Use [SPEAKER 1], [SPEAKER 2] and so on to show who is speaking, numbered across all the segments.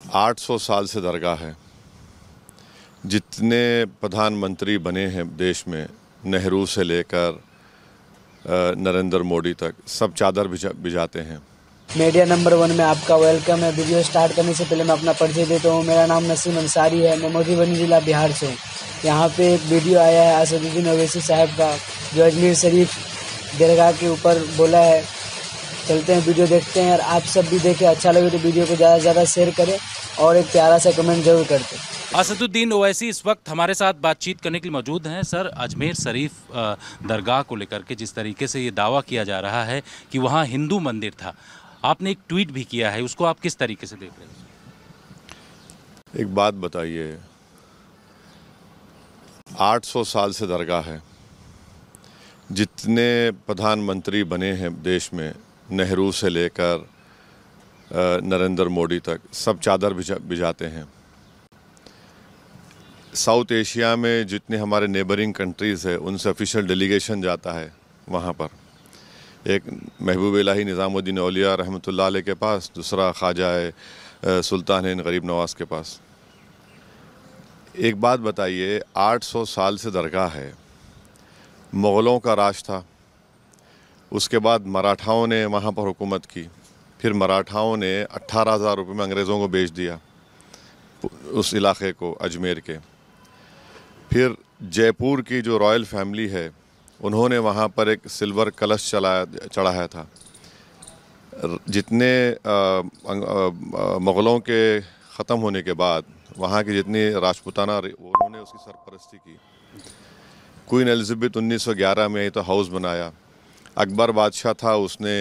[SPEAKER 1] 800 साल से दरगाह है। जितने प्रधानमंत्री बने हैं देश में, नेहरू से लेकर नरेंद्र मोदी तक, सब चादर भिजाते हैं।
[SPEAKER 2] मीडिया नंबर 1 में आपका वेलकम है। वीडियो स्टार्ट करने से पहले मैं अपना परिचय देता हूँ। मेरा नाम नसीम अंसारी है। मैं मधुबनी जिला बिहार से हूँ। यहाँ पे एक वीडियो आया है असदुद्दीन ओवैसी साहब का, जो अजमेर शरीफ दरगाह के ऊपर बोला है। चलते हैं, वीडियो देखते हैं। और आप सब भी देखें, अच्छा लगे तो वीडियो को ज़्यादा से ज़्यादा शेयर करें और एक प्यारा सा कमेंट जरूर करते हैं।
[SPEAKER 3] असदुद्दीन ओवैसी इस वक्त हमारे साथ बातचीत करने के लिए मौजूद हैं। सर, अजमेर शरीफ दरगाह को लेकर के जिस तरीके से ये दावा किया जा रहा है कि वहाँ हिंदू मंदिर था, आपने एक ट्वीट भी किया है, उसको आप किस तरीके से देख रहे हैं?
[SPEAKER 1] एक बात बताइए, 800 साल से दरगाह है। जितने प्रधानमंत्री बने हैं देश में, नेहरू से लेकर नरेंद्र मोदी तक, सब चादर भिजाते हैं। साउथ एशिया में जितने हमारे नेबरिंग कंट्रीज़ है, उनसे ऑफिशियल डेलीगेशन जाता है वहाँ पर। एक महबूब इलाही निज़ामुद्दीन औलिया रहमतुल्लाह अलैह के पास, दूसरा ख्वाजा सुल्तान हिंद गरीब नवाज़ के पास। एक बात बताइए, 800 साल से दरगाह है। मुग़लों का राज था, उसके बाद मराठाओं ने वहाँ पर हुकूमत की। फिर मराठाओं ने 18,000 रुपये में अंग्रेज़ों को बेच दिया उस इलाके को, अजमेर के। फिर जयपुर की जो रॉयल फैमिली है, उन्होंने वहाँ पर एक सिल्वर कलश चढ़ाया था। जितने मुग़लों के ख़त्म होने के बाद वहाँ की जितनी राजपूताना, उन्होंने उसकी सरपरस्ती की। क्वीन एलिज़ाबेथ 1911 में तो हाउस बनाया। अकबर बादशाह था, उसने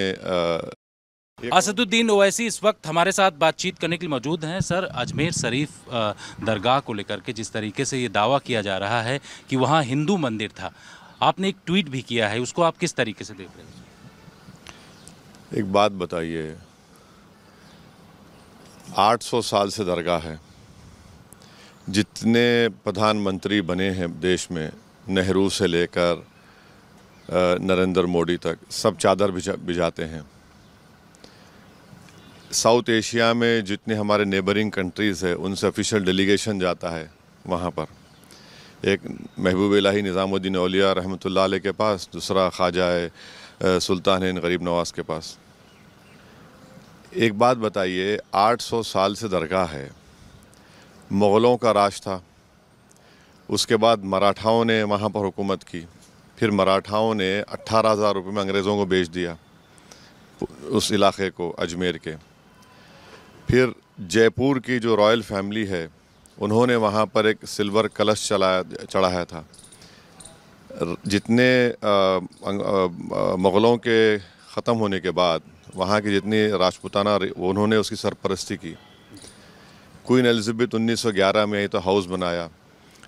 [SPEAKER 3] असदुद्दीन ओवैसी इस वक्त हमारे साथ बातचीत करने के लिए मौजूद हैं। सर, अजमेर शरीफ दरगाह को लेकर के जिस तरीके से ये दावा किया जा रहा है कि वहाँ हिंदू मंदिर था, आपने एक ट्वीट भी किया है, उसको आप किस तरीके से देख रहे हैं?
[SPEAKER 1] एक बात बताइए, 800 साल से दरगाह है। जितने प्रधानमंत्री बने हैं देश में, नेहरू से लेकर नरेंद्र मोदी तक, सब चादर भिजाते हैं। साउथ एशिया में जितने हमारे नेबरिंग कंट्रीज़ है, उनसे ऑफिशियल डेलीगेशन जाता है वहाँ पर। एक महबूब इलाही निज़ामुद्दीन औलिया रहमतुल्लाह अलैह के पास, दूसरा ख्वाजा सुल्तान हिंद गरीब नवाज़ के पास। एक बात बताइए, 800 साल से दरगाह है। मुग़लों का राज था, उसके बाद मराठाओं ने वहाँ पर हुकूमत की। फिर मराठाओं ने 18,000 रुपये में अंग्रेज़ों को बेच दिया उस इलाके को, अजमेर के। फिर जयपुर की जो रॉयल फैमिली है, उन्होंने वहाँ पर एक सिल्वर कलश चढ़ाया था। जितने मुग़लों के ख़त्म होने के बाद वहाँ की जितनी राजपूताना, उन्होंने उसकी सरपरस्ती की। क्वीन एलिज़ाबेथ 1911 में तो हाउस बनाया।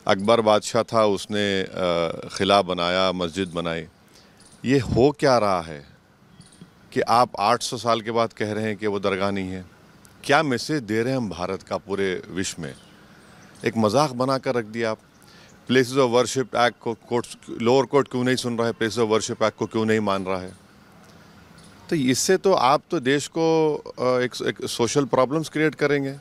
[SPEAKER 1] अकबर बादशाह था, उसने ख़िला बनाया, मस्जिद बनाई। ये हो क्या रहा है कि आप 800 साल के बाद कह रहे हैं कि वो दरगाह नहीं है? क्या मैसेज दे रहे हैं हम भारत का पूरे विश्व में? एक मजाक बना कर रख दिया आप। प्लेसेस ऑफ वर्शिप एक्ट को लोअर कोर्ट क्यों नहीं सुन रहा है? प्लेसेस ऑफ वर्शिप एक्ट को क्यों नहीं मान रहा है? तो इससे तो आप तो देश को एक सोशल प्रॉब्लम्स क्रिएट करेंगे,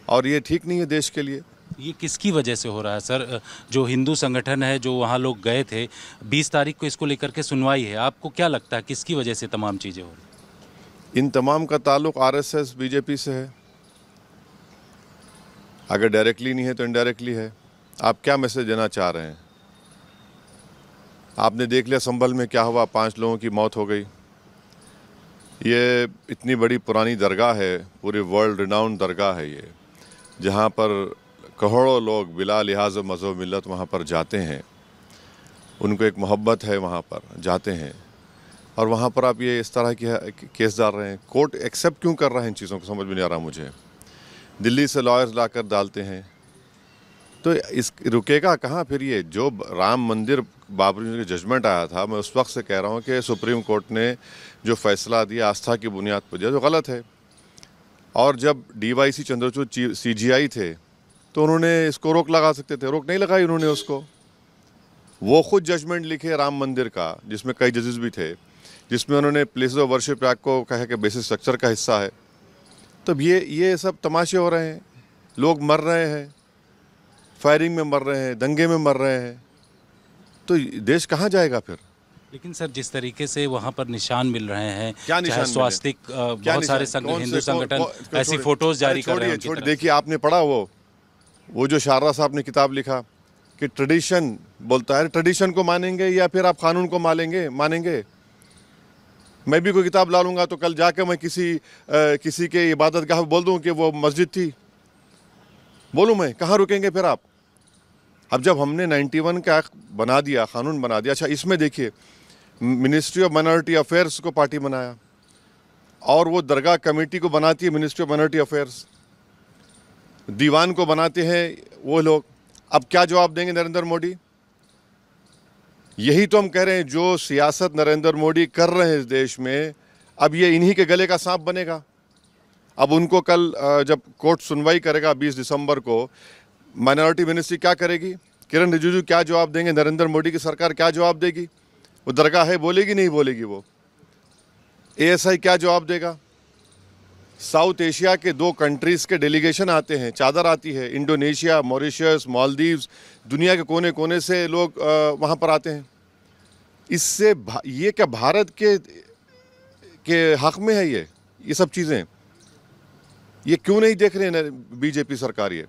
[SPEAKER 1] और ये ठीक नहीं है देश के लिए।
[SPEAKER 3] ये किसकी वजह से हो रहा है सर? जो हिंदू संगठन है, जो वहाँ लोग गए थे, 20 तारीख को इसको लेकर के सुनवाई है, आपको क्या लगता है किसकी वजह से तमाम चीज़ें हो रही?
[SPEAKER 1] इन तमाम का ताल्लुक आरएसएस बीजेपी से है। अगर डायरेक्टली नहीं है तो इनडायरेक्टली है। आप क्या मैसेज देना चाह रहे हैं? आपने देख लिया संभल में क्या हुआ, 5 लोगों की मौत हो गई। ये इतनी बड़ी पुरानी दरगाह है, पूरी वर्ल्ड रिनाउंड दरगाह है ये, जहाँ पर करोड़ों लोग बिला लिहाज मज़हब मिलत वहाँ पर जाते हैं। उनको एक मोहब्बत है, वहाँ पर जाते हैं। और वहाँ पर आप ये इस तरह की केस डाल रहे हैं। कोर्ट एक्सेप्ट क्यों कर रहा है इन चीज़ों को, समझ में नहीं आ रहा मुझे। दिल्ली से लॉयर्स लाकर डालते हैं, तो इस रुकेगा कहाँ फिर ये? जो राम मंदिर बाबरी का जजमेंट आया था, मैं उस वक्त से कह रहा हूँ कि सुप्रीम कोर्ट ने जो फैसला दिया आस्था की बुनियाद पर दिया, जो गलत है। और जब DYC चंद्रचूड़ CGI थे, तो उन्होंने इसको रोक लगा सकते थे, रोक नहीं लगाई उन्होंने उसको। वो खुद जजमेंट लिखे राम मंदिर का, जिसमें कई जजेस भी थे, जिसमें उन्होंने प्लेसेस ऑफ वर्शिप एक्ट को कहा कि बेसिक स्ट्रक्चर का हिस्सा है। तब ये सब तमाशे हो रहे हैं, लोग मर रहे हैं, फायरिंग में मर रहे हैं, दंगे में मर रहे हैं, तो देश कहाँ जाएगा फिर?
[SPEAKER 3] लेकिन सर जिस तरीके से वहाँ पर निशान मिल रहे हैं,
[SPEAKER 1] क्या निशान
[SPEAKER 3] चाहे
[SPEAKER 1] मिले?
[SPEAKER 3] स्वास्तिक बहुत सारे हिंदू संगठन ऐसी फोटोज जारी कर रहे हैं उनकी
[SPEAKER 1] छोड़िए,
[SPEAKER 3] तरफ।
[SPEAKER 1] देखिए आपने पढ़ा वो जो शारदा साहब ने किताब लिखा कि ट्रेडिशन बोलता है, ट्रेडिशन को मानेंगे या फिर आप कानून को मानेंगे? मैं भी कोई किताब ला लूंगा तो कल जाकर मैं किसी के इबादत गाह बोल दूं कि वो मस्जिद थी, बोलूं मैं? कहाँ रुकेंगे फिर आप? अब जब हमने 91 का बना दिया, कानून बना दिया, अच्छा इसमें देखिए मिनिस्ट्री ऑफ माइनॉरिटी अफेयर्स को पार्टी बनाया और वो दरगाह कमेटी को बनाती है मिनिस्ट्री ऑफ माइनॉरिटी अफेयर्स, दीवान को बनाते हैं वो लोग। अब क्या जवाब देंगे नरेंद्र मोदी? यही तो हम कह रहे हैं, जो सियासत नरेंद्र मोदी कर रहे हैं इस देश में, अब ये इन्हीं के गले का सांप बनेगा। अब उनको कल जब कोर्ट सुनवाई करेगा 20 दिसंबर को, माइनॉरिटी मिनिस्ट्री क्या करेगी? किरण रिजिजू क्या जवाब देंगे? नरेंद्र मोदी की सरकार क्या जवाब देगी? वो दरगाह है बोलेगी, नहीं बोलेगी? वो एएसआई क्या जवाब देगा? साउथ एशिया के 2 कंट्रीज़ के डेलीगेशन आते हैं, चादर आती है, इंडोनेशिया, मॉरिशस, मालदीव्स, दुनिया के कोने कोने से लोग वहाँ पर आते हैं। इससे ये क्या भारत के हक में है? ये सब चीज़ें ये क्यों नहीं देख रहे हैं बीजेपी सरकार? ये